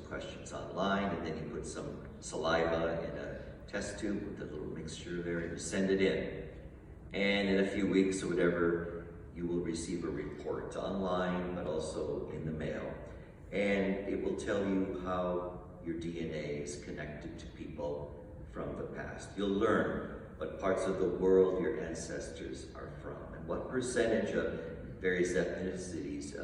questions online, and then you put some saliva in a test tube with a little mixture there, and you send it in. And in a few weeks or whatever, you will receive a report online, but also in the mail. And it will tell you how your DNA is connected to people from the past. You'll learn what parts of the world your ancestors are from, and what percentage of various ethnicities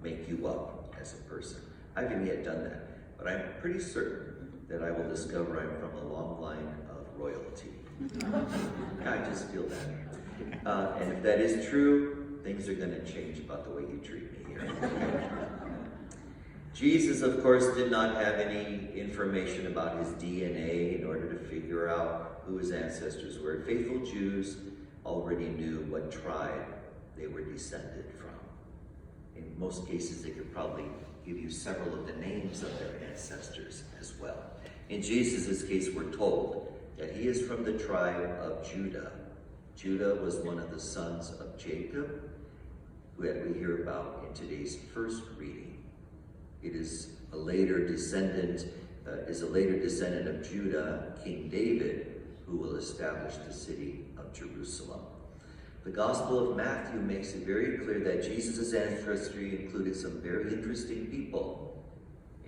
make you up as a person. I haven't yet done that, but I'm pretty certain that I will discover I'm from a long line of royalty. I just feel that. And if that is true, things are going to change about the way you treat me here. Jesus, of course, did not have any information about his DNA in order to figure out who his ancestors were. Faithful Jews already knew what tribe they were descended from. In most cases, they could probably give you several of the names of their ancestors as well. In Jesus' case, we're told that he is from the tribe of Judah. Judah was one of the sons of Jacob, who we hear about in today's first reading. It is a later descendant of Judah, King David, who will establish the city of Jerusalem. The Gospel of Matthew makes it very clear that Jesus' ancestry included some very interesting people.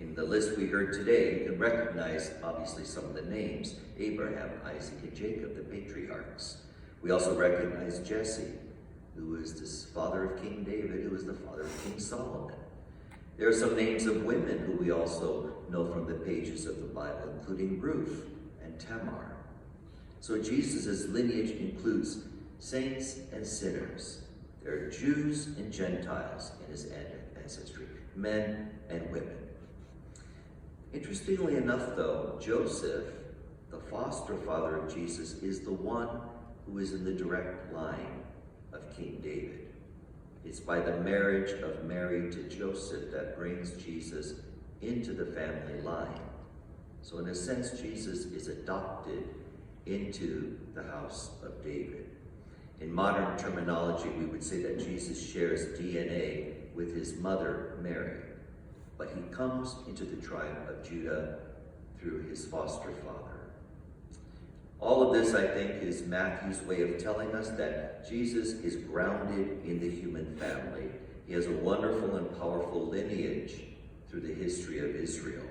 In the list we heard today, you can recognize, obviously, some of the names: Abraham, Isaac, and Jacob, the patriarchs. We also recognize Jesse, who is the father of King David, who is the father of King Solomon. There are some names of women who we also know from the pages of the Bible, including Ruth and Tamar. So Jesus' lineage includes saints and sinners. There are Jews and Gentiles in his ancestry, men and women. Interestingly enough, though, Joseph, the foster father of Jesus, is the one who is in the direct line of King David. It's by the marriage of Mary to Joseph that brings Jesus into the family line. So in a sense, Jesus is adopted into the house of David. In modern terminology, we would say that Jesus shares DNA with his mother, Mary, but he comes into the tribe of Judah through his foster father. All of this, I think, is Matthew's way of telling us that Jesus is grounded in the human family. He has a wonderful and powerful lineage through the history of Israel.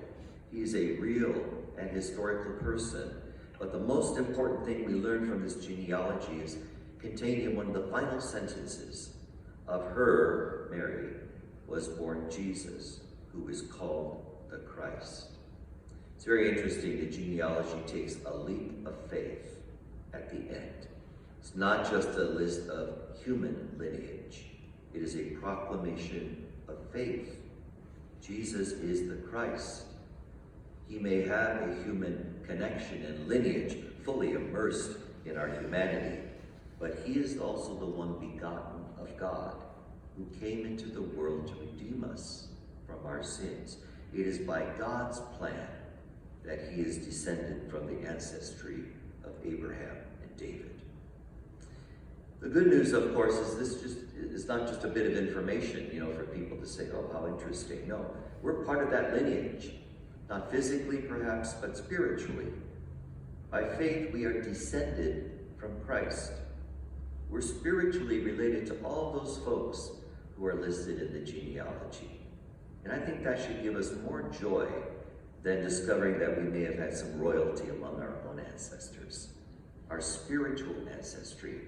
He is a real and historical person. But the most important thing we learn from this genealogy is contained in one of the final sentences. Of her, Mary, was born Jesus, who is called the Christ. It's very interesting. The genealogy takes a leap of faith at the end. It's not just a list of human lineage. It is a proclamation of faith. Jesus is the Christ. He may have a human connection and lineage fully immersed in our humanity, but he is also the one begotten of God, who came into the world to redeem us from our sins. It is by God's plan that he is descended from the ancestry of Abraham and David. The good news, of course, is it's not just a bit of information, for people to say, oh, how interesting. No, we're part of that lineage. Not physically, perhaps, but spiritually. By faith, we are descended from Christ. We're spiritually related to all those folks who are listed in the genealogy. And I think that should give us more joy than discovering that we may have had some royalty among our own ancestors. Our spiritual ancestry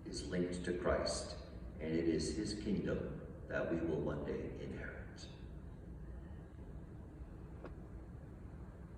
is linked to Christ, and it is his kingdom that we will one day inherit.